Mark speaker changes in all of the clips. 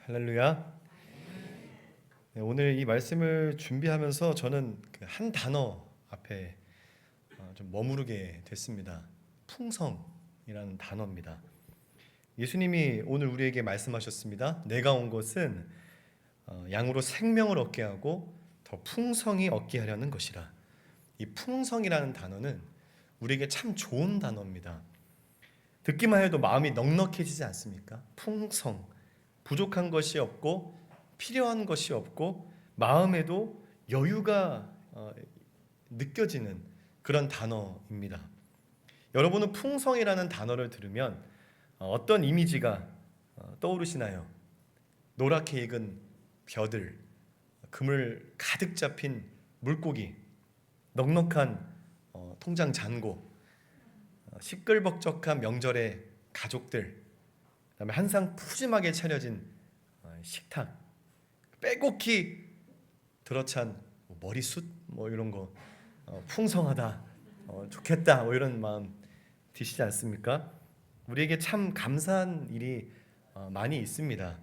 Speaker 1: 할렐루야. 네, 오늘 이 말씀을 준비하면서 저는 그 한 단어 앞에 좀 머무르게 됐습니다. 풍성이라는 단어입니다. 예수님이 오늘 우리에게 말씀하셨습니다. 내가 온 것은 양으로 생명을 얻게 하고 더 풍성히 얻게 하려는 것이라. 이 풍성이라는 단어는 우리에게 참 좋은 단어입니다. 듣기만 해도 마음이 넉넉해지지 않습니까? 풍성, 부족한 것이 없고 필요한 것이 없고 마음에도 여유가 느껴지는 그런 단어입니다. 여러분은 풍성이라는 단어를 들으면 어떤 이미지가 떠오르시나요? 노랗게 익은 벼들, 그물 가득 잡힌 물고기, 넉넉한 통장 잔고, 시끌벅적한 명절의 가족들, 그다음에 항상 푸짐하게 차려진 식탁, 빼곡히 들어찬 머리숱 이런 거 풍성하다, 좋겠다 이런 마음 드시지 않습니까? 우리에게 참 감사한 일이 많이 있습니다.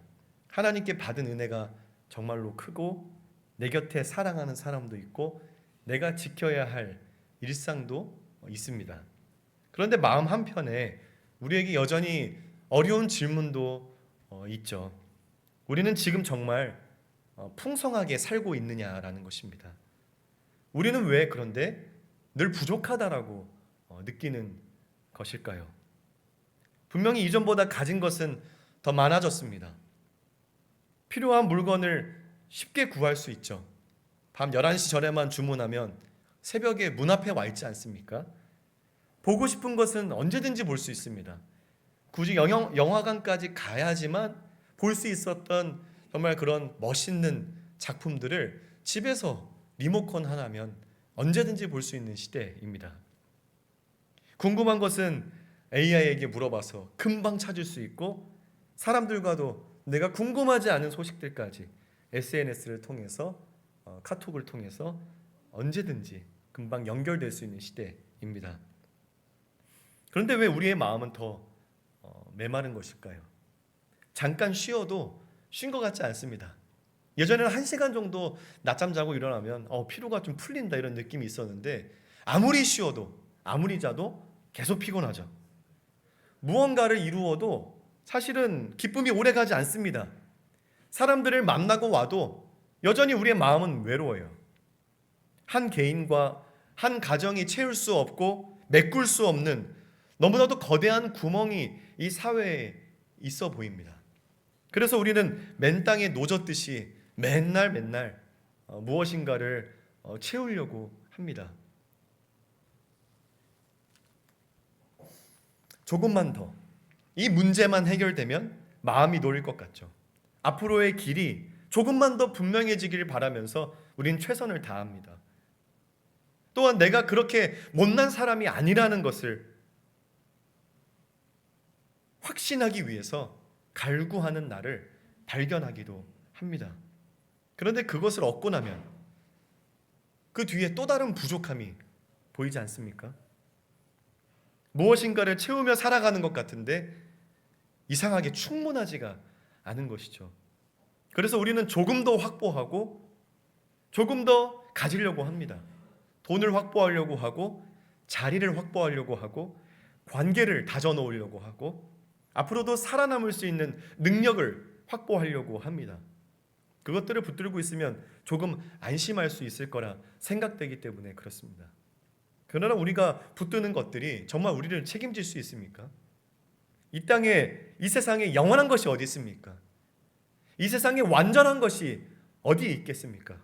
Speaker 1: 하나님께 받은 은혜가 정말로 크고 내 곁에 사랑하는 사람도 있고 내가 지켜야 할 일상도 있습니다. 그런데 마음 한편에 우리에게 여전히 어려운 질문도 있죠. 우리는 지금 정말 풍성하게 살고 있느냐라는 것입니다. 우리는 왜 그런데 늘 부족하다라고 느끼는 것일까요? 분명히 이전보다 가진 것은 더 많아졌습니다. 필요한 물건을 쉽게 구할 수 있죠. 밤 11시 전에만 주문하면 새벽에 문 앞에 와 있지 않습니까? 보고 싶은 것은 언제든지 볼 수 있습니다. 굳이 영화관까지 가야지만 볼 수 있었던 정말 그런 멋있는 작품들을 집에서 리모컨 하나면 언제든지 볼 수 있는 시대입니다. 궁금한 것은 AI에게 물어봐서 금방 찾을 수 있고 사람들과도 내가 궁금하지 않은 소식들까지 SNS를 통해서 카톡을 통해서 언제든지 금방 연결될 수 있는 시대입니다. 그런데 왜 우리의 마음은 더 메마른 것일까요? 잠깐 쉬어도 쉰 것 같지 않습니다. 예전에는 1시간 정도 낮잠 자고 일어나면 피로가 좀 풀린다 이런 느낌이 있었는데 아무리 쉬어도 아무리 자도 계속 피곤하죠. 무언가를 이루어도 사실은 기쁨이 오래가지 않습니다. 사람들을 만나고 와도 여전히 우리의 마음은 외로워요. 한 개인과 한 가정이 채울 수 없고 메꿀 수 없는 너무나도 거대한 구멍이 이 사회에 있어 보입니다. 그래서 우리는 맨 땅에 노젓듯이 맨날 무엇인가를 채우려고 합니다. 조금만 더 이 문제만 해결되면 마음이 놓일 것 같죠. 앞으로의 길이 조금만 더 분명해지기를 바라면서 우린 최선을 다합니다. 또한 내가 그렇게 못난 사람이 아니라는 것을 확신하기 위해서 갈구하는 나를 발견하기도 합니다. 그런데 그것을 얻고 나면 그 뒤에 또 다른 부족함이 보이지 않습니까? 무엇인가를 채우며 살아가는 것 같은데 이상하게 충분하지가 않은 것이죠. 그래서 우리는 조금 더 확보하고 조금 더 가지려고 합니다. 돈을 확보하려고 하고 자리를 확보하려고 하고 관계를 다져놓으려고 하고 앞으로도 살아남을 수 있는 능력을 확보하려고 합니다. 그것들을 붙들고 있으면 조금 안심할 수 있을 거라 생각되기 때문에 그렇습니다. 그러나 우리가 붙드는 것들이 정말 우리를 책임질 수 있습니까? 이 땅에, 이 세상에 영원한 것이 어디 있습니까? 이 세상에 완전한 것이 어디에 있겠습니까?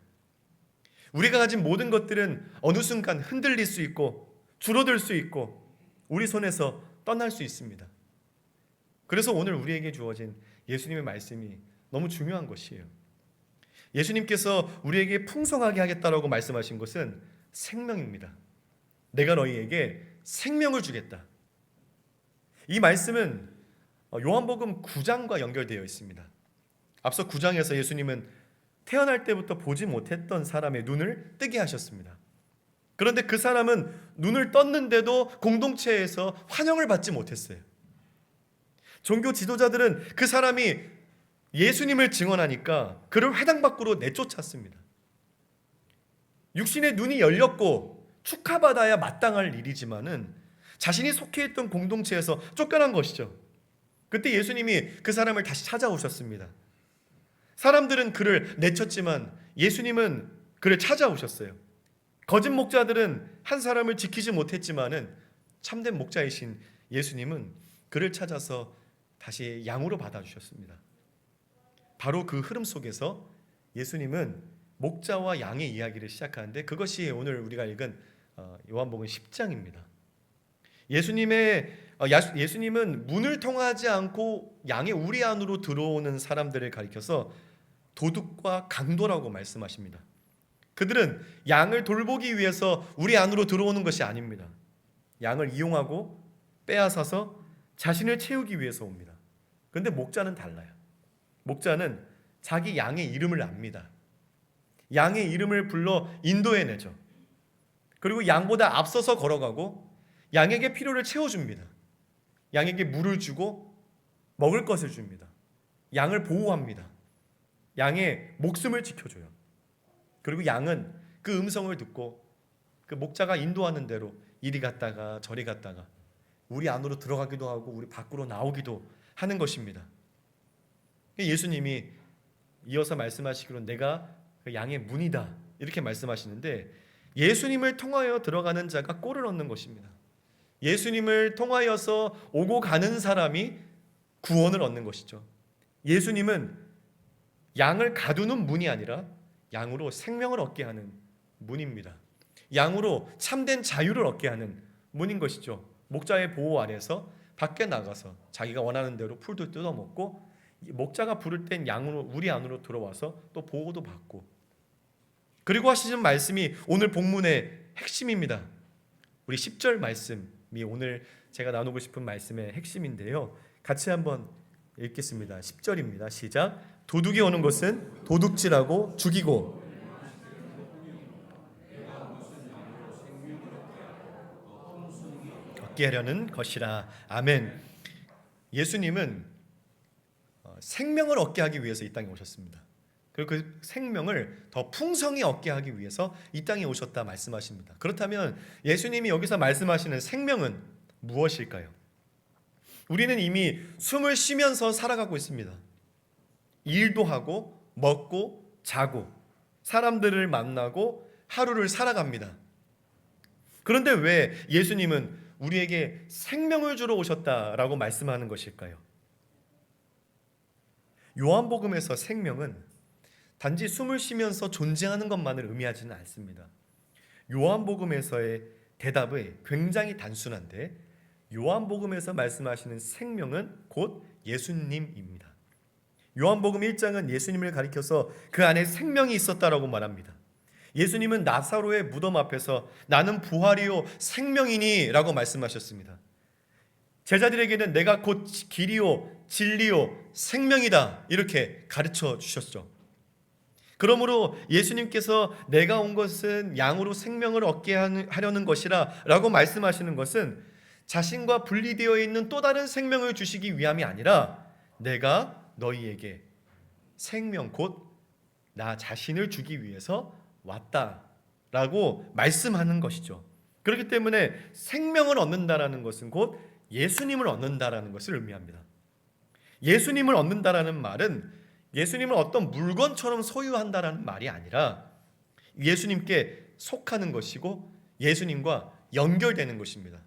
Speaker 1: 우리가 가진 모든 것들은 어느 순간 흔들릴 수 있고 줄어들 수 있고 우리 손에서 떠날 수 있습니다. 그래서 오늘 우리에게 주어진 예수님의 말씀이 너무 중요한 것이에요. 예수님께서 우리에게 풍성하게 하겠다라고 말씀하신 것은 생명입니다. 내가 너희에게 생명을 주겠다. 이 말씀은 요한복음 9장과 연결되어 있습니다. 앞서 9장에서 예수님은 태어날 때부터 보지 못했던 사람의 눈을 뜨게 하셨습니다. 그런데 그 사람은 눈을 떴는데도 공동체에서 환영을 받지 못했어요. 종교 지도자들은 그 사람이 예수님을 증언하니까 그를 회당 밖으로 내쫓았습니다. 육신의 눈이 열렸고 축하받아야 마땅할 일이지만은 자신이 속해 있던 공동체에서 쫓겨난 것이죠. 그때 예수님이 그 사람을 다시 찾아오셨습니다. 사람들은 그를 내쳤지만 예수님은 그를 찾아오셨어요. 거짓 목자들은 한 사람을 지키지 못했지만은 참된 목자이신 예수님은 그를 찾아서 다시 양으로 받아주셨습니다. 바로 그 흐름 속에서 예수님은 목자와 양의 이야기를 시작하는데 그것이 오늘 우리가 읽은 요한복음 10장입니다. 예수님은 문을 통하지 않고 양의 우리 안으로 들어오는 사람들을 가리켜서 도둑과 강도라고 말씀하십니다. 그들은 양을 돌보기 위해서 우리 안으로 들어오는 것이 아닙니다. 양을 이용하고 빼앗아서 자신을 채우기 위해서 옵니다. 그런데 목자는 달라요. 목자는 자기 양의 이름을 압니다. 양의 이름을 불러 인도해내죠. 그리고 양보다 앞서서 걸어가고 양에게 필요를 채워줍니다. 양에게 물을 주고 먹을 것을 줍니다. 양을 보호합니다. 양의 목숨을 지켜줘요. 그리고 양은 그 음성을 듣고 그 목자가 인도하는 대로 이리 갔다가 저리 갔다가 우리 안으로 들어가기도 하고 우리 밖으로 나오기도 하는 것입니다. 예수님이 이어서 말씀하시기로 내가 그 양의 문이다 이렇게 말씀하시는데 예수님을 통하여 들어가는 자가 꼴을 얻는 것입니다. 예수님을 통하여서 오고 가는 사람이 구원을 얻는 것이죠. 예수님은 양을 가두는 문이 아니라 양으로 생명을 얻게 하는 문입니다. 양으로 참된 자유를 얻게 하는 문인 것이죠. 목자의 보호 아래서 밖에 나가서 자기가 원하는 대로 풀도 뜯어먹고 목자가 부를 땐 양으로 우리 안으로 들어와서 또 보호도 받고 그리고 하시는 말씀이 오늘 본문의 핵심입니다. 우리 10절 말씀이 오늘 제가 나누고 싶은 말씀의 핵심인데요. 같이 한번 읽겠습니다. 10절입니다. 시작. 도둑이 오는 것은 도둑질하고 죽이고 얻게 하려는 것이라. 아멘. 예수님은 생명을 얻게 하기 위해서 이 땅에 오셨습니다. 그리고 그 생명을 더 풍성히 얻게 하기 위해서 이 땅에 오셨다 말씀하십니다. 그렇다면 예수님이 여기서 말씀하시는 생명은 무엇일까요? 우리는 이미 숨을 쉬면서 살아가고 있습니다. 일도 하고 먹고 자고 사람들을 만나고 하루를 살아갑니다. 그런데 왜 예수님은 우리에게 생명을 주러 오셨다라고 말씀하는 것일까요? 요한복음에서 생명은 단지 숨을 쉬면서 존재하는 것만을 의미하지는 않습니다. 요한복음에서의 대답이 굉장히 단순한데 요한복음에서 말씀하시는 생명은 곧 예수님입니다. 요한복음 1장은 예수님을 가리켜서 그 안에 생명이 있었다라고 말합니다. 예수님은 나사로의 무덤 앞에서 나는 부활이요 생명이니 라고 말씀하셨습니다. 제자들에게는 내가 곧 길이요 진리요 생명이다 이렇게 가르쳐 주셨죠. 그러므로 예수님께서 내가 온 것은 양으로 생명을 얻게 하려는 것이라 라고 말씀하시는 것은 자신과 분리되어 있는 또 다른 생명을 주시기 위함이 아니라 내가 너희에게 생명 곧 나 자신을 주기 위해서 왔다라고 말씀하는 것이죠. 그렇기 때문에 생명을 얻는다라는 것은 곧 예수님을 얻는다라는 것을 의미합니다. 예수님을 얻는다라는 말은 예수님을 어떤 물건처럼 소유한다라는 말이 아니라 예수님께 속하는 것이고 예수님과 연결되는 것입니다.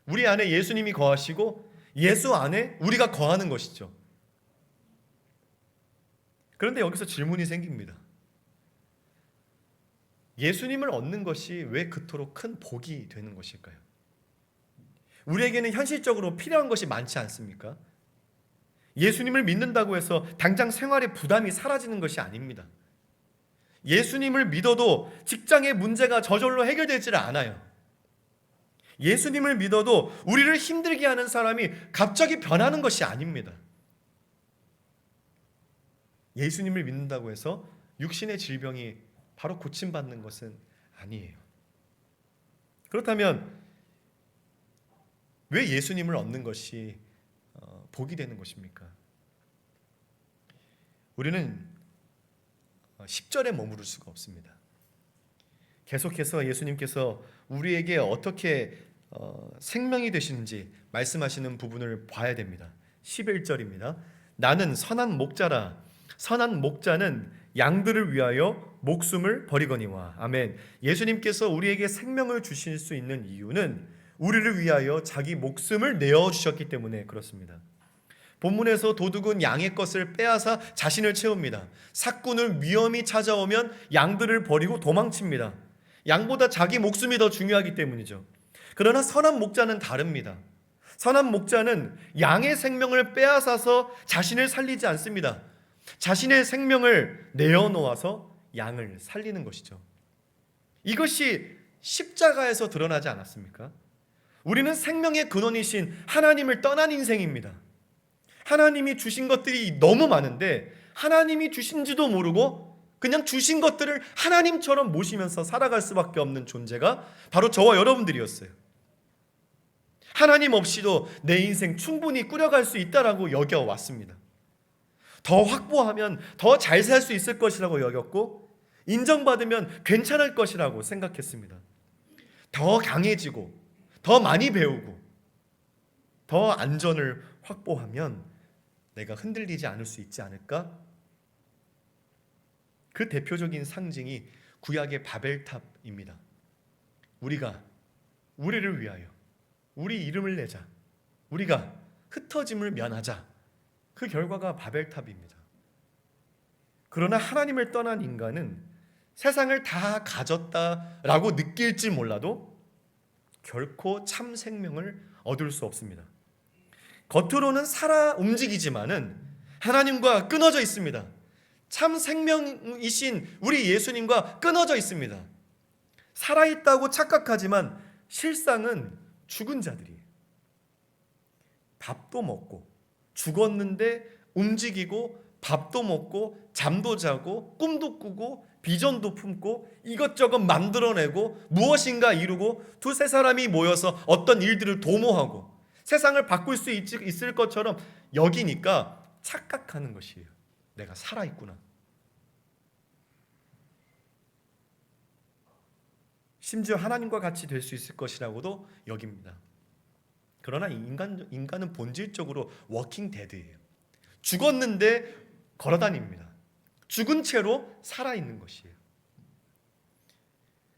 Speaker 1: 우리 안에 예수님이 거하시고 예수 안에 우리가 거하는 것이죠. 그런데 여기서 질문이 생깁니다. 예수님을 얻는 것이 왜 그토록 큰 복이 되는 것일까요? 우리에게는 현실적으로 필요한 것이 많지 않습니까? 예수님을 믿는다고 해서 당장 생활의 부담이 사라지는 것이 아닙니다. 예수님을 믿어도 직장의 문제가 저절로 해결되질 않아요. 예수님을 믿어도 우리를 힘들게 하는 사람이 갑자기 변하는 것이 아닙니다. 예수님을 믿는다고 해서 육신의 질병이 바로 고침받는 것은 아니에요. 그렇다면 왜 예수님을 얻는 것이 복이 되는 것입니까? 우리는 10절에 머무를 수가 없습니다. 계속해서 예수님께서 우리에게 어떻게 생명이 되시는지 말씀하시는 부분을 봐야 됩니다. 11절입니다. 나는 선한 목자라. 선한 목자는 양들을 위하여 목숨을 버리거니와. 아멘. 예수님께서 우리에게 생명을 주실 수 있는 이유는 우리를 위하여 자기 목숨을 내어주셨기 때문에 그렇습니다. 본문에서 도둑은 양의 것을 빼앗아 자신을 채웁니다. 삭군은 위험이 찾아오면 양들을 버리고 도망칩니다. 양보다 자기 목숨이 더 중요하기 때문이죠. 그러나 선한 목자는 다릅니다. 선한 목자는 양의 생명을 빼앗아서 자신을 살리지 않습니다. 자신의 생명을 내어놓아서 양을 살리는 것이죠. 이것이 십자가에서 드러나지 않았습니까? 우리는 생명의 근원이신 하나님을 떠난 인생입니다. 하나님이 주신 것들이 너무 많은데 하나님이 주신지도 모르고 그냥 주신 것들을 하나님처럼 모시면서 살아갈 수밖에 없는 존재가 바로 저와 여러분들이었어요. 하나님 없이도 내 인생 충분히 꾸려갈 수 있다라고 여겨왔습니다. 더 확보하면 더 잘 살 수 있을 것이라고 여겼고 인정받으면 괜찮을 것이라고 생각했습니다. 더 강해지고 더 많이 배우고 더 안전을 확보하면 내가 흔들리지 않을 수 있지 않을까? 그 대표적인 상징이 구약의 바벨탑입니다. 우리가 우리를 위하여 우리 이름을 내자, 우리가 흩어짐을 면하자, 그 결과가 바벨탑입니다. 그러나 하나님을 떠난 인간은 세상을 다 가졌다라고 느낄지 몰라도 결코 참 생명을 얻을 수 없습니다. 겉으로는 살아 움직이지만은 하나님과 끊어져 있습니다. 참 생명이신 우리 예수님과 끊어져 있습니다. 살아있다고 착각하지만 실상은 죽은 자들이에요. 밥도 먹고 죽었는데 움직이고 밥도 먹고 잠도 자고 꿈도 꾸고 비전도 품고 이것저것 만들어내고 무엇인가 이루고 두세 사람이 모여서 어떤 일들을 도모하고 세상을 바꿀 수 있을 것처럼 여기니까 착각하는 것이에요. 내가 살아있구나. 심지어 하나님과 같이 될 수 있을 것이라고도 여깁니다. 그러나 인간은 본질적으로 워킹 데드예요. 죽었는데 걸어다닙니다. 죽은 채로 살아있는 것이에요.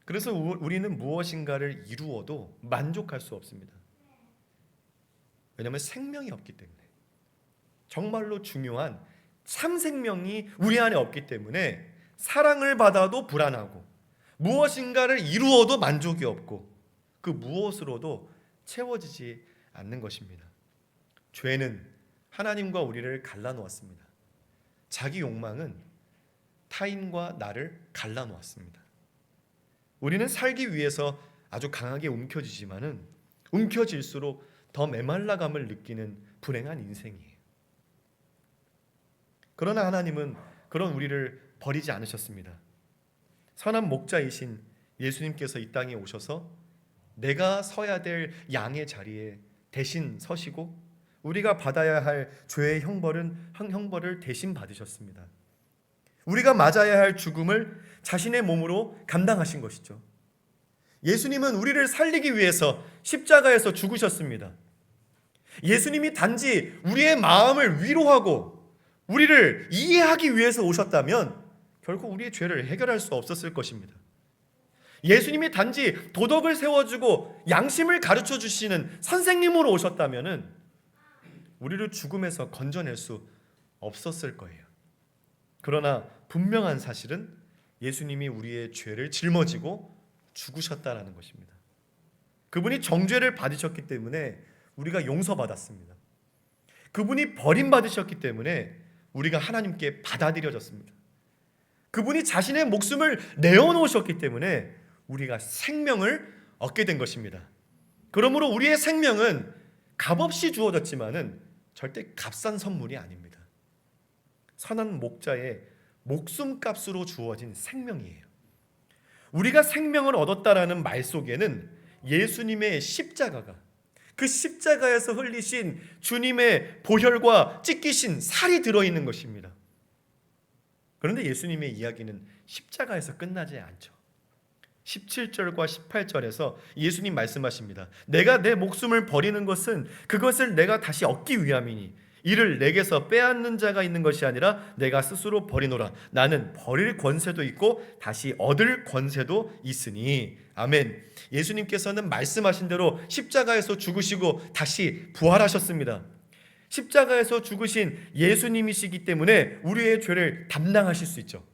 Speaker 1: 그래서 우리는 무엇인가를 이루어도 만족할 수 없습니다. 왜냐하면 생명이 없기 때문에, 정말로 중요한 참 생명이 우리 안에 없기 때문에 사랑을 받아도 불안하고 무엇인가를 이루어도 만족이 없고 그 무엇으로도 채워지지 않는 것입니다. 죄는 하나님과 우리를 갈라놓았습니다. 자기 욕망은 타인과 나를 갈라놓았습니다. 우리는 살기 위해서 아주 강하게 움켜쥐지만은 움켜질수록 더 메말라감을 느끼는 불행한 인생이에요. 그러나 하나님은 그런 우리를 버리지 않으셨습니다. 선한 목자이신 예수님께서 이 땅에 오셔서 내가 서야 될 양의 자리에 대신 서시고 우리가 받아야 할 죄의 형벌을 대신 받으셨습니다. 우리가 맞아야 할 죽음을 자신의 몸으로 감당하신 것이죠. 예수님은 우리를 살리기 위해서 십자가에서 죽으셨습니다. 예수님이 단지 우리의 마음을 위로하고 우리를 이해하기 위해서 오셨다면 결코 우리의 죄를 해결할 수 없었을 것입니다. 예수님이 단지 도덕을 세워주고 양심을 가르쳐 주시는 선생님으로 오셨다면 우리를 죽음에서 건져낼 수 없었을 거예요. 그러나 분명한 사실은 예수님이 우리의 죄를 짊어지고 죽으셨다라는 것입니다. 그분이 정죄를 받으셨기 때문에 우리가 용서받았습니다. 그분이 버림받으셨기 때문에 우리가 하나님께 받아들여졌습니다. 그분이 자신의 목숨을 내어놓으셨기 때문에 우리가 생명을 얻게 된 것입니다. 그러므로 우리의 생명은 값없이 주어졌지만은 절대 값싼 선물이 아닙니다. 선한 목자의 목숨값으로 주어진 생명이에요. 우리가 생명을 얻었다라는 말 속에는 예수님의 십자가가, 그 십자가에서 흘리신 주님의 보혈과 찢기신 살이 들어있는 것입니다. 그런데 예수님의 이야기는 십자가에서 끝나지 않죠. 17절과 18절에서 예수님 말씀하십니다. 내가 내 목숨을 버리는 것은 그것을 내가 다시 얻기 위함이니 이를 내게서 빼앗는 자가 있는 것이 아니라 내가 스스로 버리노라. 나는 버릴 권세도 있고 다시 얻을 권세도 있으니. 아멘. 예수님께서는 말씀하신 대로 십자가에서 죽으시고 다시 부활하셨습니다. 십자가에서 죽으신 예수님이시기 때문에 우리의 죄를 담당하실 수 있죠.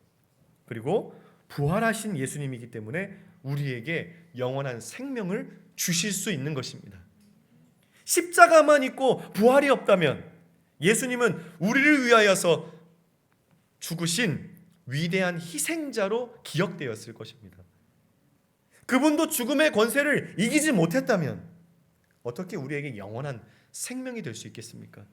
Speaker 1: 그리고 부활하신 예수님이기 때문에 우리에게 영원한 생명을 주실 수 있는 것입니다. 십자가만 있고 부활이 없다면 예수님은 우리를 위하여서 죽으신 위대한 희생자로 기억되었을 것입니다. 그분도 죽음의 권세를 이기지 못했다면 어떻게 우리에게 영원한 생명이 될 수 있겠습니까?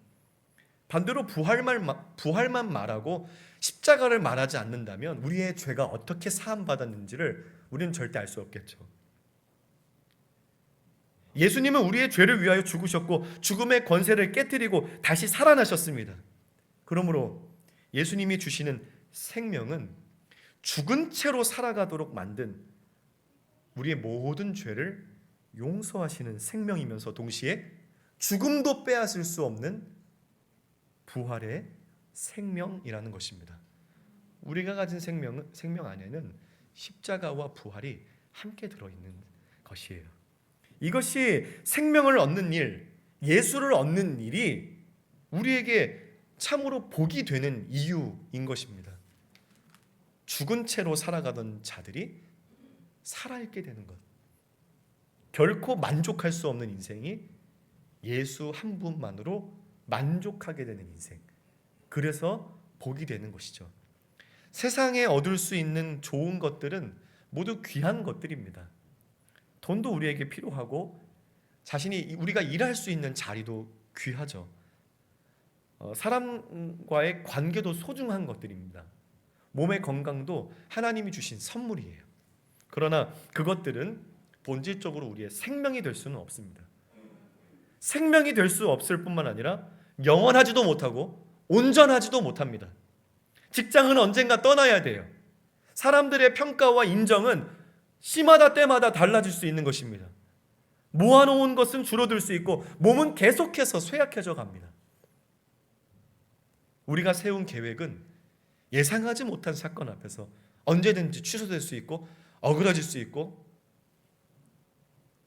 Speaker 1: 반대로 부활만 말하고 십자가를 말하지 않는다면 우리의 죄가 어떻게 사함받았는지를 우리는 절대 알 수 없겠죠. 예수님은 우리의 죄를 위하여 죽으셨고 죽음의 권세를 깨뜨리고 다시 살아나셨습니다. 그러므로 예수님이 주시는 생명은 죽은 채로 살아가도록 만든 우리의 모든 죄를 용서하시는 생명이면서 동시에 죽음도 빼앗을 수 없는 부활의 생명이라는 것입니다. 우리가 가진 생명 안에는 십자가와 부활이 함께 들어있는 것이에요. 이것이 생명을 얻는 일, 예수를 얻는 일이 우리에게 참으로 복이 되는 이유인 것입니다. 죽은 채로 살아가던 자들이 살아있게 되는 것, 결코 만족할 수 없는 인생이 예수 한 분만으로 만족하게 되는 인생, 그래서 복이 되는 것이죠. 세상에 얻을 수 있는 좋은 것들은 모두 귀한 것들입니다. 돈도 우리에게 필요하고 우리가 일할 수 있는 자리도 귀하죠. 사람과의 관계도 소중한 것들입니다. 몸의 건강도 하나님이 주신 선물이에요. 그러나 그것들은 본질적으로 우리의 생명이 될 수는 없습니다. 생명이 될 수 없을 뿐만 아니라 영원하지도 못하고 온전하지도 못합니다. 직장은 언젠가 떠나야 돼요. 사람들의 평가와 인정은 시마다 때마다 달라질 수 있는 것입니다. 모아놓은 것은 줄어들 수 있고 몸은 계속해서 쇠약해져 갑니다. 우리가 세운 계획은 예상하지 못한 사건 앞에서 언제든지 취소될 수 있고 어그러질 수 있고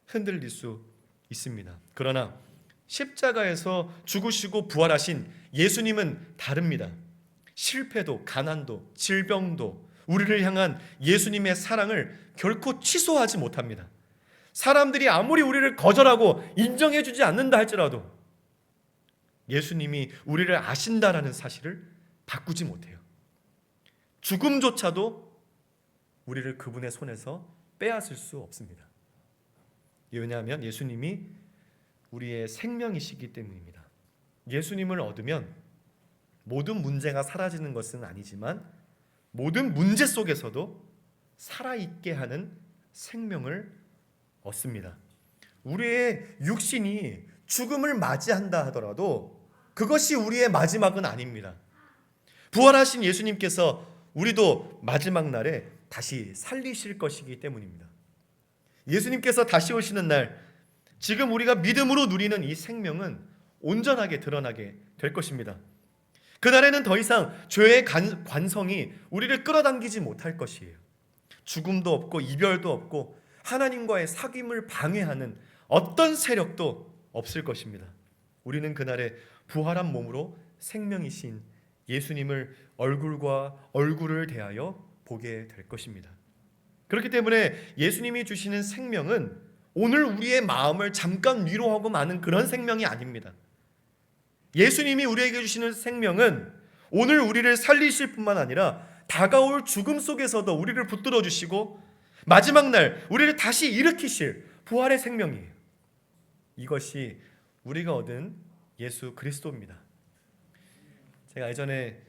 Speaker 1: 흔들릴 수 있습니다. 그러나 십자가에서 죽으시고 부활하신 예수님은 다릅니다. 실패도 가난도 질병도 우리를 향한 예수님의 사랑을 결코 취소하지 못합니다. 사람들이 아무리 우리를 거절하고 인정해주지 않는다 할지라도 예수님이 우리를 아신다라는 사실을 바꾸지 못해요. 죽음조차도 우리를 그분의 손에서 빼앗을 수 없습니다. 왜냐하면 예수님이 우리의 생명이시기 때문입니다. 예수님을 얻으면 모든 문제가 사라지는 것은 아니지만 모든 문제 속에서도 살아있게 하는 생명을 얻습니다. 우리의 육신이 죽음을 맞이한다 하더라도 그것이 우리의 마지막은 아닙니다. 부활하신 예수님께서 우리도 마지막 날에 다시 살리실 것이기 때문입니다. 예수님께서 다시 오시는 날 지금 우리가 믿음으로 누리는 이 생명은 온전하게 드러나게 될 것입니다. 그날에는 더 이상 죄의 관성이 우리를 끌어당기지 못할 것이에요. 죽음도 없고 이별도 없고 하나님과의 사귐을 방해하는 어떤 세력도 없을 것입니다. 우리는 그날에 부활한 몸으로 생명이신 예수님을 얼굴과 얼굴을 대하여 보게 될 것입니다. 그렇기 때문에 예수님이 주시는 생명은 오늘 우리의 마음을 잠깐 위로하고 마는 그런 생명이 아닙니다. 예수님이 우리에게 주시는 생명은 오늘 우리를 살리실 뿐만 아니라 다가올 죽음 속에서도 우리를 붙들어 주시고 마지막 날 우리를 다시 일으키실 부활의 생명이에요. 이것이 우리가 얻은 예수 그리스도입니다. 제가 예전에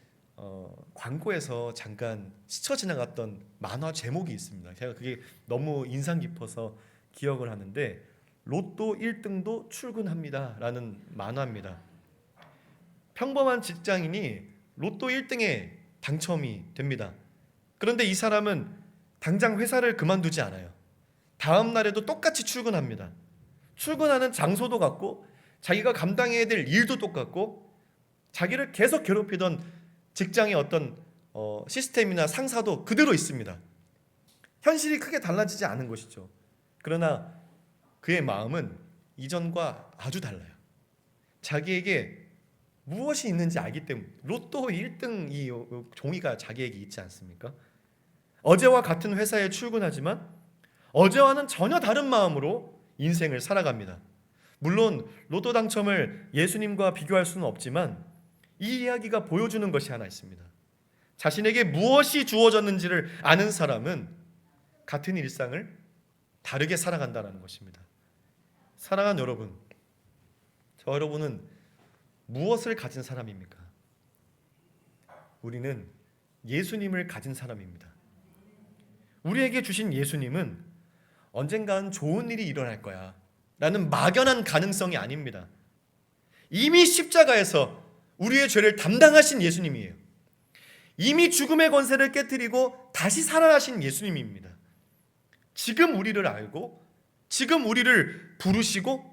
Speaker 1: 광고에서 잠깐 스쳐 지나갔던 만화 제목이 있습니다. 제가 그게 너무 인상 깊어서 기억을 하는데 로또 1등도 출근합니다 라는 만화입니다. 평범한 직장인이 로또 1등에 당첨이 됩니다. 그런데 이 사람은 당장 회사를 그만두지 않아요. 다음 날에도 똑같이 출근합니다. 출근하는 장소도 같고 자기가 감당해야 될 일도 똑같고 자기를 계속 괴롭히던 직장의 어떤 시스템이나 상사도 그대로 있습니다. 현실이 크게 달라지지 않은 것이죠. 그러나 그의 마음은 이전과 아주 달라요. 자기에게 무엇이 있는지 알기 때문에 로또 1등 이 종이가 자기에게 있지 않습니까? 어제와 같은 회사에 출근하지만 어제와는 전혀 다른 마음으로 인생을 살아갑니다. 물론 로또 당첨을 예수님과 비교할 수는 없지만 이 이야기가 보여주는 것이 하나 있습니다. 자신에게 무엇이 주어졌는지를 아는 사람은 같은 일상을 다르게 살아간다는 것입니다. 사랑하는 여러분, 저 여러분은 무엇을 가진 사람입니까? 우리는 예수님을 가진 사람입니다. 우리에게 주신 예수님은 언젠간 좋은 일이 일어날 거야 라는 막연한 가능성이 아닙니다. 이미 십자가에서 우리의 죄를 담당하신 예수님이에요. 이미 죽음의 권세를 깨뜨리고 다시 살아나신 예수님입니다. 지금 우리를 알고 지금 우리를 부르시고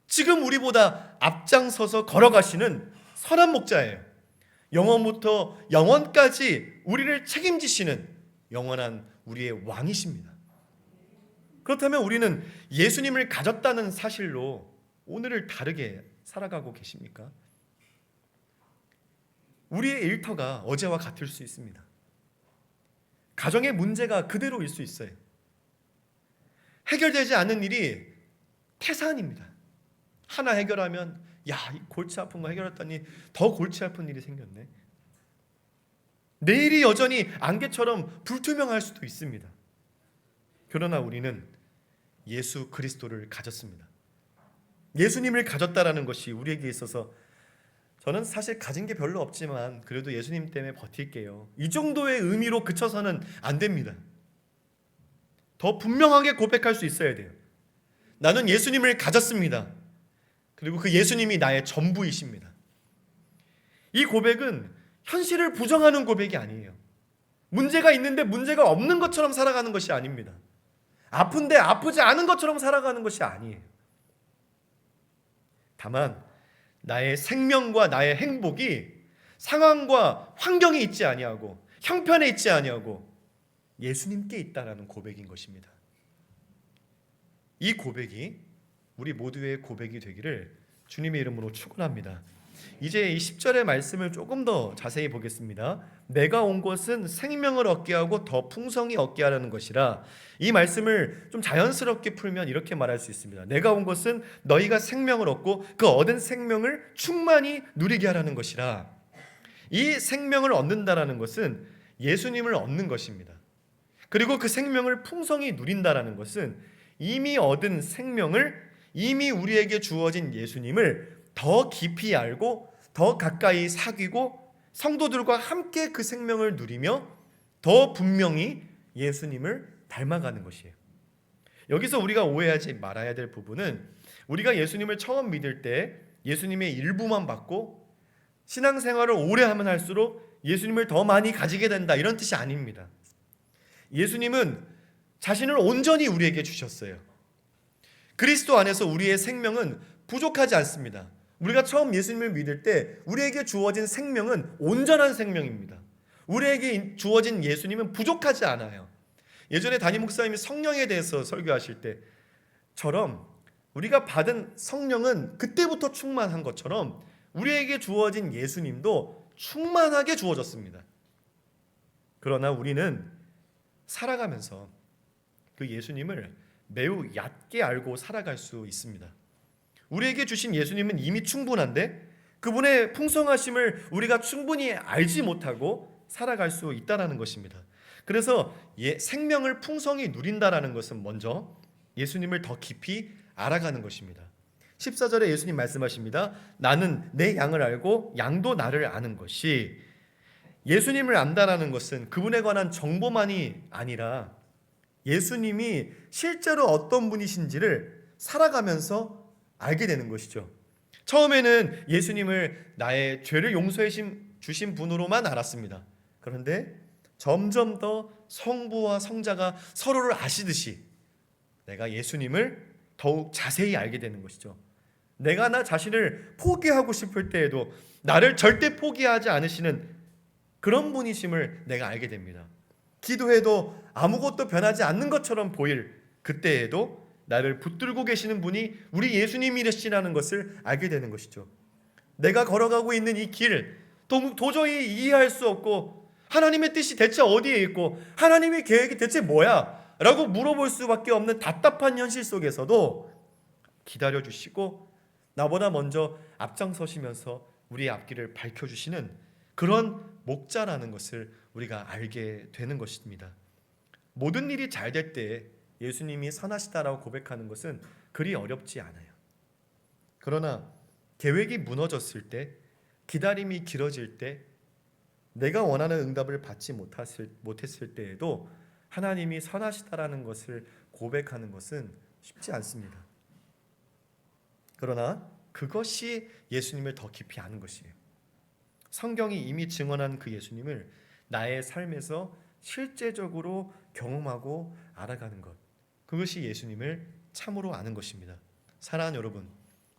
Speaker 1: 지금 우리보다 앞장서서 걸어가시는 선한 목자예요. 영원부터 영원까지 우리를 책임지시는 영원한 우리의 왕이십니다. 그렇다면 우리는 예수님을 가졌다는 사실로 오늘을 다르게 살아가고 계십니까? 우리의 일터가 어제와 같을 수 있습니다. 가정의 문제가 그대로일 수 있어요. 해결되지 않는 일이 태산입니다. 하나 해결하면 야, 이 골치 아픈 거 해결했더니 더 골치 아픈 일이 생겼네. 내일이 여전히 안개처럼 불투명할 수도 있습니다. 그러나 우리는 예수 그리스도를 가졌습니다. 예수님을 가졌다라는 것이 우리에게 있어서 저는 사실 가진 게 별로 없지만 그래도 예수님 때문에 버틸게요, 이 정도의 의미로 그쳐서는 안 됩니다. 더 분명하게 고백할 수 있어야 돼요. 나는 예수님을 가졌습니다. 그리고 그 예수님이 나의 전부이십니다. 이 고백은 현실을 부정하는 고백이 아니에요. 문제가 있는데 문제가 없는 것처럼 살아가는 것이 아닙니다. 아픈데 아프지 않은 것처럼 살아가는 것이 아니에요. 다만 나의 생명과 나의 행복이 상황과 환경에 있지 아니하고 형편에 있지 아니하고 예수님께 있다라는 고백인 것입니다. 이 고백이 우리 모두의 고백이 되기를 주님의 이름으로 축원합니다. 이제 이 10절의 말씀을 조금 더 자세히 보겠습니다. 내가 온 것은 생명을 얻게 하고 더 풍성히 얻게 하라는 것이라. 이 말씀을 좀 자연스럽게 풀면 이렇게 말할 수 있습니다. 내가 온 것은 너희가 생명을 얻고 그 얻은 생명을 충만히 누리게 하라는 것이라. 이 생명을 얻는다라는 것은 예수님을 얻는 것입니다. 그리고 그 생명을 풍성히 누린다라는 것은 이미 얻은 생명을, 이미 우리에게 주어진 예수님을 더 깊이 알고 더 가까이 사귀고 성도들과 함께 그 생명을 누리며 더 분명히 예수님을 닮아가는 것이에요. 여기서 우리가 오해하지 말아야 될 부분은 우리가 예수님을 처음 믿을 때 예수님의 일부만 받고 신앙생활을 오래 하면 할수록 예수님을 더 많이 가지게 된다, 이런 뜻이 아닙니다. 예수님은 자신을 온전히 우리에게 주셨어요. 그리스도 안에서 우리의 생명은 부족하지 않습니다. 우리가 처음 예수님을 믿을 때 우리에게 주어진 생명은 온전한 생명입니다. 우리에게 주어진 예수님은 부족하지 않아요. 예전에 담임 목사님이 성령에 대해서 설교하실 때처럼 우리가 받은 성령은 그때부터 충만한 것처럼 우리에게 주어진 예수님도 충만하게 주어졌습니다. 그러나 우리는 살아가면서 그 예수님을 매우 얕게 알고 살아갈 수 있습니다. 우리에게 주신 예수님은 이미 충분한데 그분의 풍성하심을 우리가 충분히 알지 못하고 살아갈 수 있다는 것입니다. 그래서 생명을 풍성히 누린다라는 것은 먼저 예수님을 더 깊이 알아가는 것입니다. 14절에 예수님 말씀하십니다. 나는 내 양을 알고 양도 나를 아는 것이. 예수님을 안다라는 것은 그분에 관한 정보만이 아니라 예수님이 실제로 어떤 분이신지를 살아가면서 알게 되는 것이죠. 처음에는 예수님을 나의 죄를 용서해 주신 분으로만 알았습니다. 그런데 점점 더 성부와 성자가 서로를 아시듯이 내가 예수님을 더욱 자세히 알게 되는 것이죠. 내가 나 자신을 포기하고 싶을 때에도 나를 절대 포기하지 않으시는 그런 분이심을 내가 알게 됩니다. 기도해도 아무것도 변하지 않는 것처럼 보일 그때에도 나를 붙들고 계시는 분이 우리 예수님이시라는 것을 알게 되는 것이죠. 내가 걸어가고 있는 이 길 도저히 이해할 수 없고 하나님의 뜻이 대체 어디에 있고 하나님의 계획이 대체 뭐야? 라고 물어볼 수밖에 없는 답답한 현실 속에서도 기다려주시고 나보다 먼저 앞장서시면서 우리의 앞길을 밝혀주시는 그런 목자라는 것을 우리가 알게 되는 것입니다. 모든 일이 잘 될 때 예수님이 선하시다라고 고백하는 것은 그리 어렵지 않아요. 그러나 계획이 무너졌을 때, 기다림이 길어질 때, 내가 원하는 응답을 받지 못했을 때에도 하나님이 선하시다라는 것을 고백하는 것은 쉽지 않습니다. 그러나 그것이 예수님을 더 깊이 아는 것이에요. 성경이 이미 증언한 그 예수님을 나의 삶에서 실제적으로 경험하고 알아가는 것, 그것이 예수님을 참으로 아는 것입니다. 사랑하는 여러분,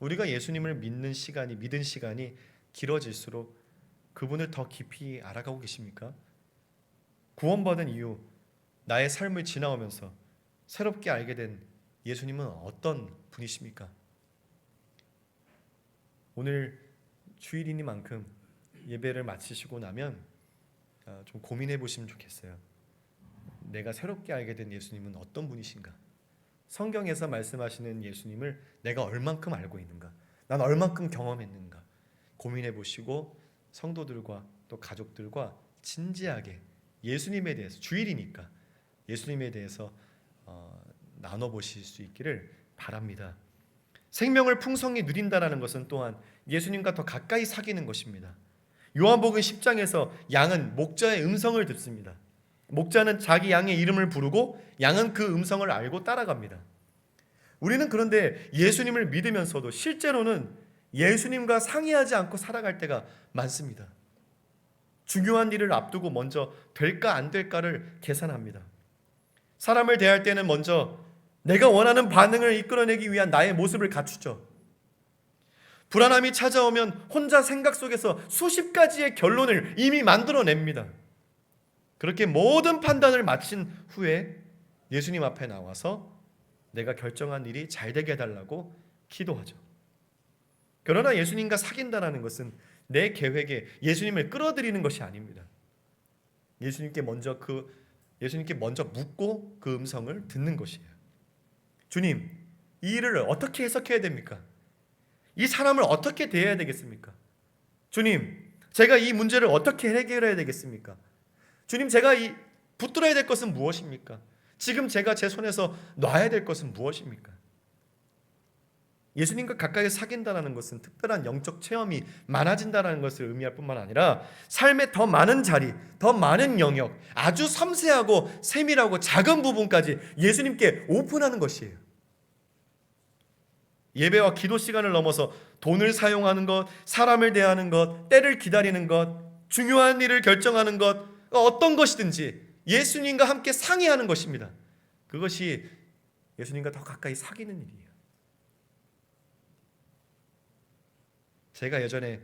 Speaker 1: 우리가 예수님을 믿는 시간이 길어질수록 그분을 더 깊이 알아가고 계십니까? 구원받은 이후 나의 삶을 지나오면서 새롭게 알게 된 예수님은 어떤 분이십니까? 오늘 주일이니만큼 예배를 마치시고 나면 좀 고민해 보시면 좋겠어요. 내가 새롭게 알게 된 예수님은 어떤 분이신가? 성경에서 말씀하시는 예수님을 내가 얼만큼 알고 있는가? 난 얼만큼 경험했는가? 고민해 보시고 성도들과 또 가족들과 진지하게 예수님에 대해서, 주일이니까 예수님에 대해서 나눠보실 수 있기를 바랍니다. 생명을 풍성히 누린다는 것은 또한 예수님과 더 가까이 사귀는 것입니다. 요한복음 10장에서 양은 목자의 음성을 듣습니다. 목자는 자기 양의 이름을 부르고 양은 그 음성을 알고 따라갑니다. 우리는 그런데 예수님을 믿으면서도 실제로는 예수님과 상의하지 않고 살아갈 때가 많습니다. 중요한 일을 앞두고 먼저 될까 안 될까를 계산합니다. 사람을 대할 때는 먼저 내가 원하는 반응을 이끌어내기 위한 나의 모습을 갖추죠. 불안함이 찾아오면 혼자 생각 속에서 수십 가지의 결론을 이미 만들어냅니다. 그렇게 모든 판단을 마친 후에 예수님 앞에 나와서 내가 결정한 일이 잘 되게 해달라고 기도하죠. 그러나 예수님과 사귄다는 것은 내 계획에 예수님을 끌어들이는 것이 아닙니다. 예수님께 먼저 묻고 그 음성을 듣는 것이에요. 주님, 이 일을 어떻게 해석해야 됩니까? 이 사람을 어떻게 대해야 되겠습니까? 주님, 제가 이 문제를 어떻게 해결해야 되겠습니까? 주님, 제가 붙들어야 될 것은 무엇입니까? 지금 제가 제 손에서 놔야 될 것은 무엇입니까? 예수님과 가까이 사귄다는 것은 특별한 영적 체험이 많아진다는 것을 의미할 뿐만 아니라 삶의 더 많은 자리, 더 많은 영역, 아주 섬세하고 세밀하고 작은 부분까지 예수님께 오픈하는 것이에요. 예배와 기도 시간을 넘어서 돈을 사용하는 것, 사람을 대하는 것, 때를 기다리는 것, 중요한 일을 결정하는 것, 어떤 것이든지 예수님과 함께 상의하는 것입니다. 그것이 예수님과 더 가까이 사귀는 일이에요. 제가 예전에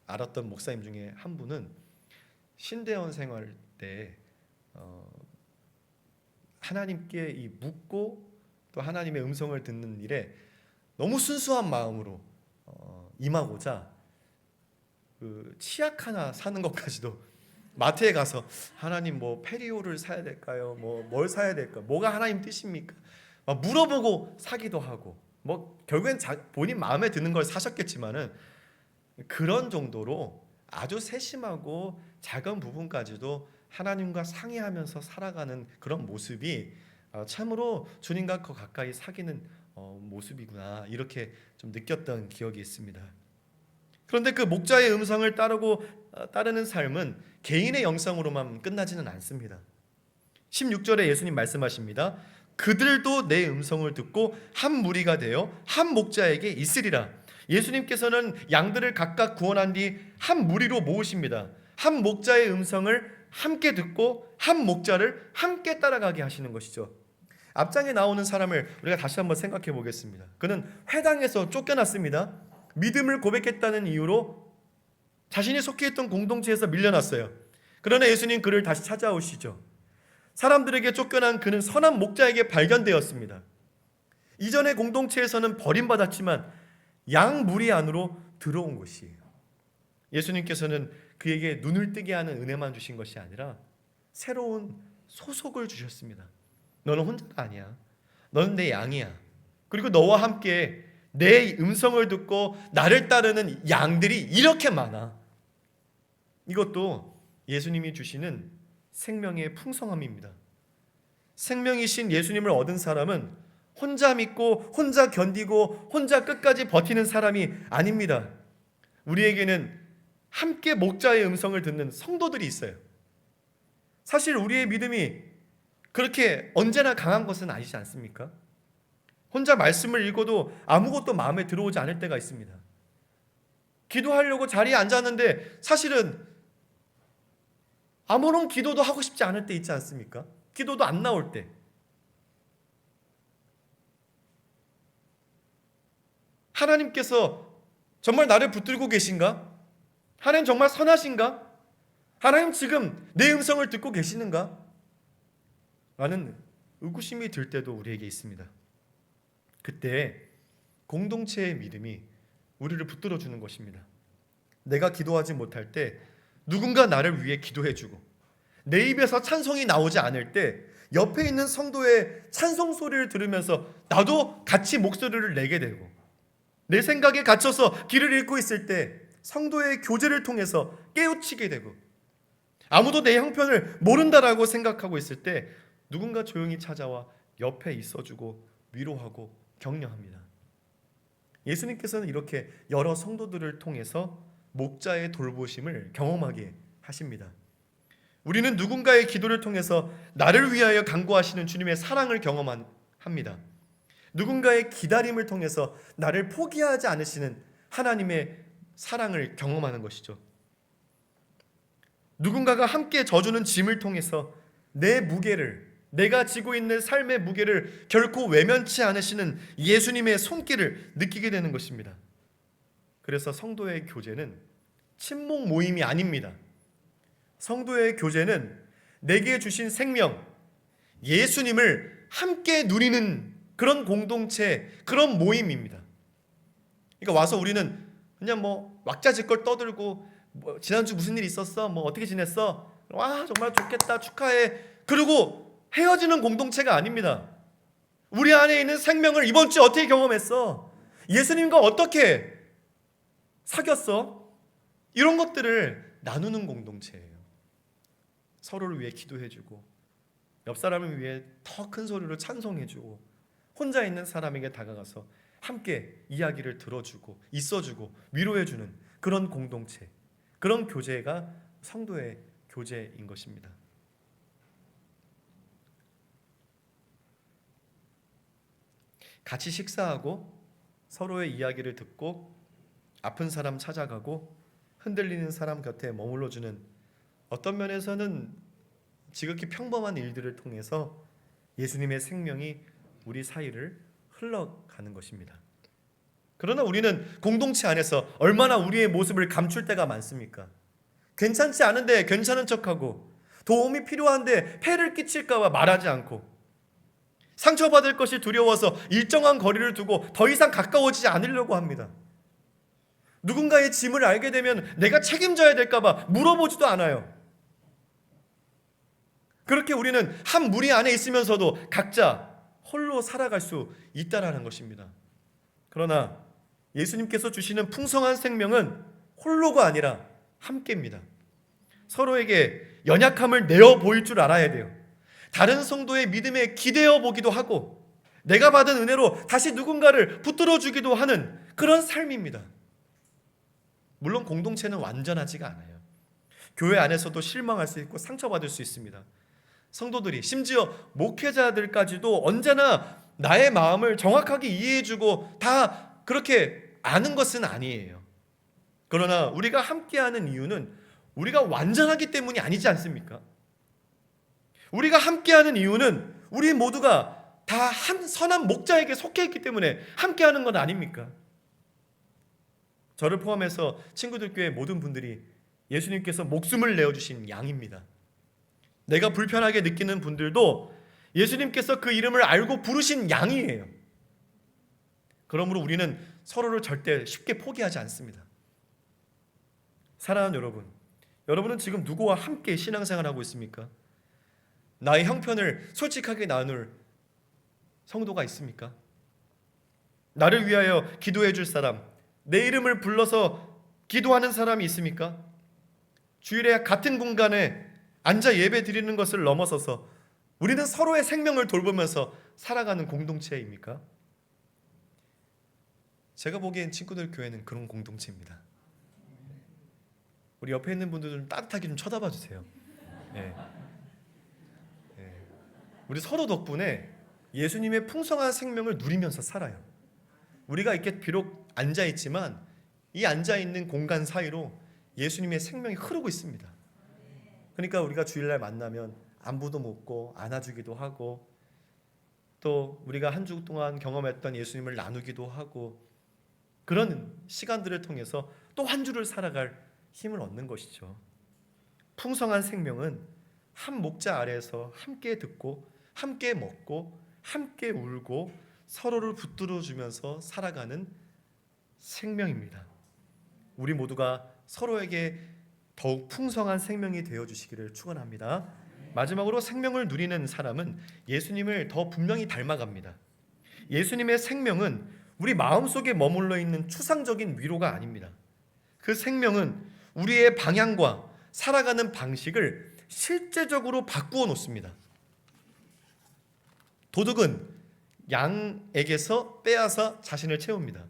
Speaker 1: 알았던 목사님 중에 한 분은 신대원 생활 때 하나님께 묻고 또 하나님의 음성을 듣는 일에 너무 순수한 마음으로 임하고자 그 치약 하나 사는 것까지도 마트에 가서 하나님 뭐 페리오를 사야 될까요? 뭘 사야 될까? 뭐가 하나님 뜻입니까? 막 물어보고 사기도 하고 결국엔 본인 마음에 드는 걸 사셨겠지만은 그런 정도로 아주 세심하고 작은 부분까지도 하나님과 상의하면서 살아가는 그런 모습이 참으로 주님과 더 가까이 사귀는 모습이구나, 이렇게 좀 느꼈던 기억이 있습니다. 그런데 그 목자의 음성을 따르는 삶은 개인의 영성으로만 끝나지는 않습니다. 16절에 예수님 말씀하십니다. 그들도 내 음성을 듣고 한 무리가 되어 한 목자에게 있으리라. 예수님께서는 양들을 각각 구원한 뒤 한 무리로 모으십니다. 한 목자의 음성을 함께 듣고 한 목자를 함께 따라가게 하시는 것이죠. 앞장에 나오는 사람을 우리가 다시 한번 생각해 보겠습니다. 그는 회당에서 쫓겨났습니다. 믿음을 고백했다는 이유로 자신이 속해 있던 공동체에서 밀려났어요. 그러나 예수님 그를 다시 찾아오시죠. 사람들에게 쫓겨난 그는 선한 목자에게 발견되었습니다. 이전의 공동체에서는 버림받았지만 양 무리 안으로 들어온 것이에요. 예수님께서는 그에게 눈을 뜨게 하는 은혜만 주신 것이 아니라 새로운 소속을 주셨습니다. 너는 혼자가 아니야. 너는 내 양이야. 그리고 너와 함께 내 음성을 듣고 나를 따르는 양들이 이렇게 많아. 이것도 예수님이 주시는 생명의 풍성함입니다. 생명이신 예수님을 얻은 사람은 혼자 믿고 혼자 견디고 혼자 끝까지 버티는 사람이 아닙니다. 우리에게는 함께 목자의 음성을 듣는 성도들이 있어요. 사실 우리의 믿음이 그렇게 언제나 강한 것은 아니지 않습니까? 혼자 말씀을 읽어도 아무것도 마음에 들어오지 않을 때가 있습니다. 기도하려고 자리에 앉았는데 사실은 아무런 기도도 하고 싶지 않을 때 있지 않습니까? 기도도 안 나올 때. 하나님께서 정말 나를 붙들고 계신가? 하나님 정말 선하신가? 하나님 지금 내 음성을 듣고 계시는가? 라는 의구심이 들 때도 우리에게 있습니다. 그때 공동체의 믿음이 우리를 붙들어주는 것입니다. 내가 기도하지 못할 때 누군가 나를 위해 기도해주고, 내 입에서 찬송이 나오지 않을 때 옆에 있는 성도의 찬송 소리를 들으면서 나도 같이 목소리를 내게 되고, 내 생각에 갇혀서 길을 잃고 있을 때 성도의 교제를 통해서 깨우치게 되고, 아무도 내 형편을 모른다라고 생각하고 있을 때 누군가 조용히 찾아와 옆에 있어주고 위로하고 격려합니다. 예수님께서는 이렇게 여러 성도들을 통해서 목자의 돌보심을 경험하게 하십니다. 우리는 누군가의 기도를 통해서 나를 위하여 간구하시는 주님의 사랑을 경험합니다. 누군가의 기다림을 통해서 나를 포기하지 않으시는 하나님의 사랑을 경험하는 것이죠. 누군가가 함께 져주는 짐을 통해서 내 무게를, 내가 지고 있는 삶의 무게를 결코 외면치 않으시는 예수님의 손길을 느끼게 되는 것입니다. 그래서 성도의 교제는 친목 모임이 아닙니다. 성도의 교제는 내게 주신 생명, 예수님을 함께 누리는 그런 공동체, 그런 모임입니다. 그러니까 와서 우리는 그냥 왁자지껄 떠들고 지난주 무슨 일 있었어? 어떻게 지냈어? 와 정말 좋겠다, 축하해. 그리고 헤어지는 공동체가 아닙니다. 우리 안에 있는 생명을 이번 주에 어떻게 경험했어? 예수님과 어떻게 사귀었어? 이런 것들을 나누는 공동체예요. 서로를 위해 기도해주고, 옆 사람을 위해 더 큰 소리로 찬송해주고, 혼자 있는 사람에게 다가가서 함께 이야기를 들어주고 있어주고 위로해주는 그런 공동체, 그런 교제가 성도의 교제인 것입니다. 같이 식사하고 서로의 이야기를 듣고 아픈 사람 찾아가고 흔들리는 사람 곁에 머물러주는, 어떤 면에서는 지극히 평범한 일들을 통해서 예수님의 생명이 우리 사이를 흘러가는 것입니다. 그러나 우리는 공동체 안에서 얼마나 우리의 모습을 감출 때가 많습니까? 괜찮지 않은데 괜찮은 척하고, 도움이 필요한데 폐를 끼칠까 봐 말하지 않고, 상처받을 것이 두려워서 일정한 거리를 두고 더 이상 가까워지지 않으려고 합니다. 누군가의 짐을 알게 되면 내가 책임져야 될까 봐 물어보지도 않아요. 그렇게 우리는 한 무리 안에 있으면서도 각자 홀로 살아갈 수 있다라는 것입니다. 그러나 예수님께서 주시는 풍성한 생명은 홀로가 아니라 함께입니다. 서로에게 연약함을 내어 보일 줄 알아야 돼요. 다른 성도의 믿음에 기대어 보기도 하고, 내가 받은 은혜로 다시 누군가를 붙들어 주기도 하는 그런 삶입니다. 물론 공동체는 완전하지가 않아요. 교회 안에서도 실망할 수 있고 상처받을 수 있습니다. 성도들이, 심지어 목회자들까지도 언제나 나의 마음을 정확하게 이해해주고 다 그렇게 아는 것은 아니에요. 그러나 우리가 함께하는 이유는 우리가 완전하기 때문이 아니지 않습니까? 우리가 함께하는 이유는 우리 모두가 다 한 선한 목자에게 속해 있기 때문에 함께하는 건 아닙니까? 저를 포함해서 친구들 교회 모든 분들이 예수님께서 목숨을 내어주신 양입니다. 내가 불편하게 느끼는 분들도 예수님께서 그 이름을 알고 부르신 양이에요. 그러므로 우리는 서로를 절대 쉽게 포기하지 않습니다. 사랑하는 여러분, 여러분은 지금 누구와 함께 신앙생활하고 있습니까? 나의 형편을 솔직하게 나눌 성도가 있습니까? 나를 위하여 기도해 줄 사람, 내 이름을 불러서 기도하는 사람이 있습니까? 주일에 같은 공간에 앉아 예배 드리는 것을 넘어서서 우리는 서로의 생명을 돌보면서 살아가는 공동체입니까? 제가 보기엔 친구들 교회는 그런 공동체입니다. 우리 옆에 있는 분들 좀 따뜻하게 좀 쳐다봐 주세요. 예. 우리 서로 덕분에 예수님의 풍성한 생명을 누리면서 살아요. 우리가 이렇게 비록 앉아있지만 이 앉아있는 공간 사이로 예수님의 생명이 흐르고 있습니다. 그러니까 우리가 주일날 만나면 안부도 묻고 안아주기도 하고 또 우리가 한 주 동안 경험했던 예수님을 나누기도 하고 그런 시간들을 통해서 또 한 주를 살아갈 힘을 얻는 것이죠. 풍성한 생명은 한 목자 아래에서 함께 듣고 함께 먹고 함께 울고 서로를 붙들어 주면서 살아가는 생명입니다. 우리 모두가 서로에게 더욱 풍성한 생명이 되어 주시기를 축원합니다. 마지막으로 생명을 누리는 사람은 예수님을 더 분명히 닮아갑니다. 예수님의 생명은 우리 마음속에 머물러 있는 추상적인 위로가 아닙니다. 그 생명은 우리의 방향과 살아가는 방식을 실제적으로 바꾸어 놓습니다. 도둑은 양에게서 빼앗아 자신을 채웁니다.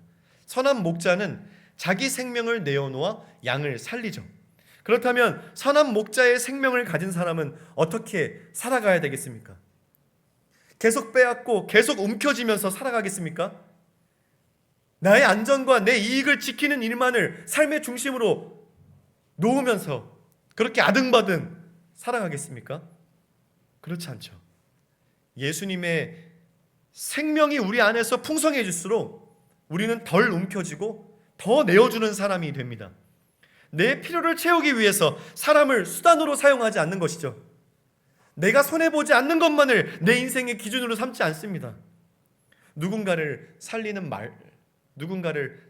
Speaker 1: 선한 목자는 자기 생명을 내어놓아 양을 살리죠. 그렇다면 선한 목자의 생명을 가진 사람은 어떻게 살아가야 되겠습니까? 계속 빼앗고 계속 움켜쥐면서 살아가겠습니까? 나의 안전과 내 이익을 지키는 일만을 삶의 중심으로 놓으면서 그렇게 아등바등 살아가겠습니까? 그렇지 않죠. 예수님의 생명이 우리 안에서 풍성해질수록 우리는 덜 움켜쥐고 더 내어주는 사람이 됩니다. 내 필요를 채우기 위해서 사람을 수단으로 사용하지 않는 것이죠. 내가 손해보지 않는 것만을 내 인생의 기준으로 삼지 않습니다. 누군가를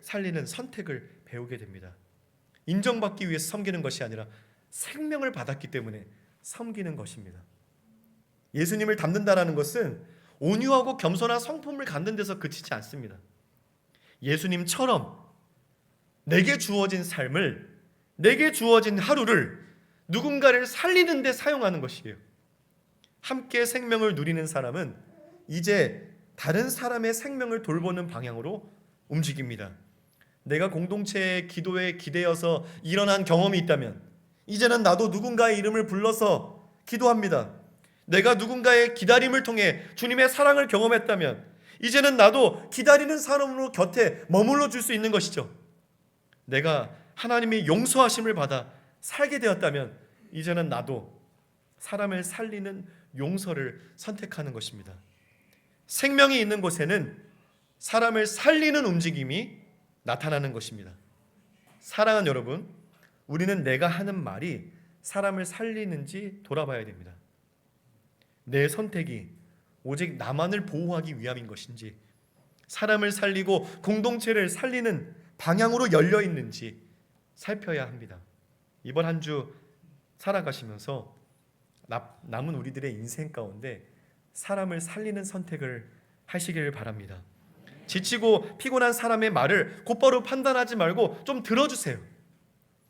Speaker 1: 살리는 선택을 배우게 됩니다. 인정받기 위해서 섬기는 것이 아니라 생명을 받았기 때문에 섬기는 것입니다. 예수님을 닮는다라는 것은 온유하고 겸손한 성품을 갖는 데서 그치지 않습니다. 예수님처럼 내게 주어진 삶을, 내게 주어진 하루를 누군가를 살리는 데 사용하는 것이에요. 함께 생명을 누리는 사람은 이제 다른 사람의 생명을 돌보는 방향으로 움직입니다. 내가 공동체의 기도에 기대어서 일어난 경험이 있다면 이제는 나도 누군가의 이름을 불러서 기도합니다. 내가 누군가의 기다림을 통해 주님의 사랑을 경험했다면 이제는 나도 기다리는 사람으로 곁에 머물러 줄 수 있는 것이죠. 내가 하나님의 용서하심을 받아 살게 되었다면 이제는 나도 사람을 살리는 용서를 선택하는 것입니다. 생명이 있는 곳에는 사람을 살리는 움직임이 나타나는 것입니다. 사랑하는 여러분, 우리는 내가 하는 말이 사람을 살리는지 돌아봐야 됩니다. 내 선택이 오직 나만을 보호하기 위함인 것인지 사람을 살리고 공동체를 살리는 방향으로 열려 있는지 살펴야 합니다. 이번 한 주 살아가시면서 남은 우리들의 인생 가운데 사람을 살리는 선택을 하시기를 바랍니다. 지치고 피곤한 사람의 말을 곧바로 판단하지 말고 좀 들어주세요.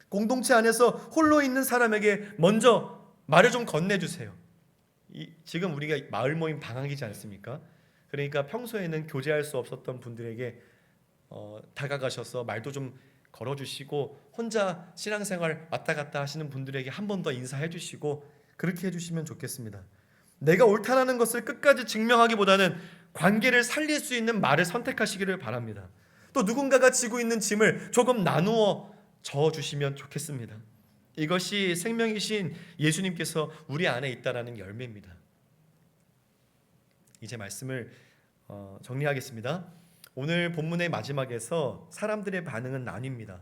Speaker 1: 공동체 안에서 홀로 있는 사람에게 먼저 말을 좀 건네주세요. 지금 우리가 마을 모임 방학이지 않습니까? 그러니까 평소에는 교제할 수 없었던 분들에게 다가가셔서 말도 좀 걸어주시고 혼자 신앙생활 왔다 갔다 하시는 분들에게 한 번 더 인사해 주시고 그렇게 해주시면 좋겠습니다. 내가 옳다라는 것을 끝까지 증명하기보다는 관계를 살릴 수 있는 말을 선택하시기를 바랍니다. 또 누군가가 지고 있는 짐을 조금 나누어 저어주시면 좋겠습니다. 이것이 생명이신 예수님께서 우리 안에 있다라는 열매입니다. 이제 말씀을 정리하겠습니다. 오늘 본문의 마지막에서 사람들의 반응은 나뉩니다.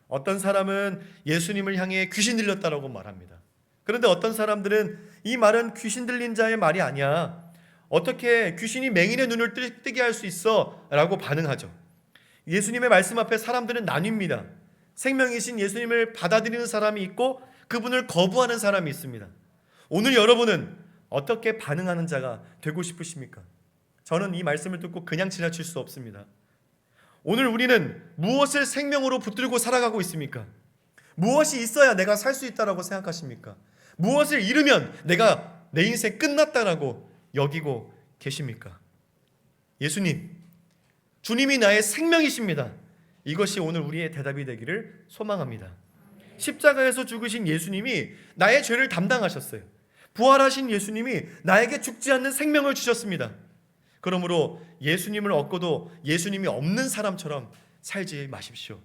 Speaker 1: 어떤 사람은 예수님을 향해 귀신 들렸다라고 말합니다. 그런데 어떤 사람들은 이 말은 귀신 들린 자의 말이 아니야, 어떻게 귀신이 맹인의 눈을 뜨게 할 수 있어? 라고 반응하죠. 예수님의 말씀 앞에 사람들은 나뉩니다. 생명이신 예수님을 받아들이는 사람이 있고 그분을 거부하는 사람이 있습니다. 오늘 여러분은 어떻게 반응하는 자가 되고 싶으십니까? 저는 이 말씀을 듣고 그냥 지나칠 수 없습니다. 오늘 우리는 무엇을 생명으로 붙들고 살아가고 있습니까? 무엇이 있어야 내가 살 수 있다고 생각하십니까? 무엇을 잃으면 내가 내 인생 끝났다라고 여기고 계십니까? 예수님, 주님이 나의 생명이십니다. 이것이 오늘 우리의 대답이 되기를 소망합니다. 십자가에서 죽으신 예수님이 나의 죄를 담당하셨어요. 부활하신 예수님이 나에게 죽지 않는 생명을 주셨습니다. 그러므로 예수님을 얻고도 예수님이 없는 사람처럼 살지 마십시오.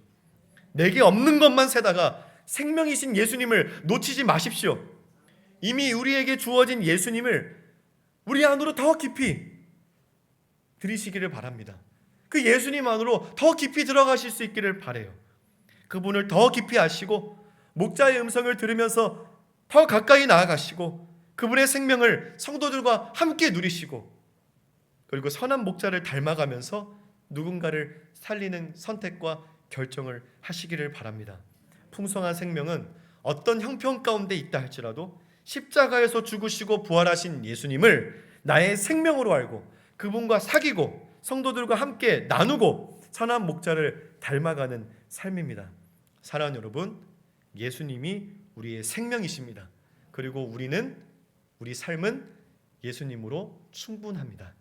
Speaker 1: 내게 없는 것만 세다가 생명이신 예수님을 놓치지 마십시오. 이미 우리에게 주어진 예수님을 우리 안으로 더 깊이 들이시기를 바랍니다. 그 예수님 안으로 더 깊이 들어가실 수 있기를 바라요. 그분을 더 깊이 아시고 목자의 음성을 들으면서 더 가까이 나아가시고 그분의 생명을 성도들과 함께 누리시고, 그리고 선한 목자를 닮아가면서 누군가를 살리는 선택과 결정을 하시기를 바랍니다. 풍성한 생명은 어떤 형편 가운데 있다 할지라도 십자가에서 죽으시고 부활하신 예수님을 나의 생명으로 알고 그분과 사귀고 성도들과 함께 나누고 선한 목자를 닮아가는 삶입니다. 사랑하는 여러분, 예수님이 우리의 생명이십니다. 그리고 우리 삶은 예수님으로 충분합니다.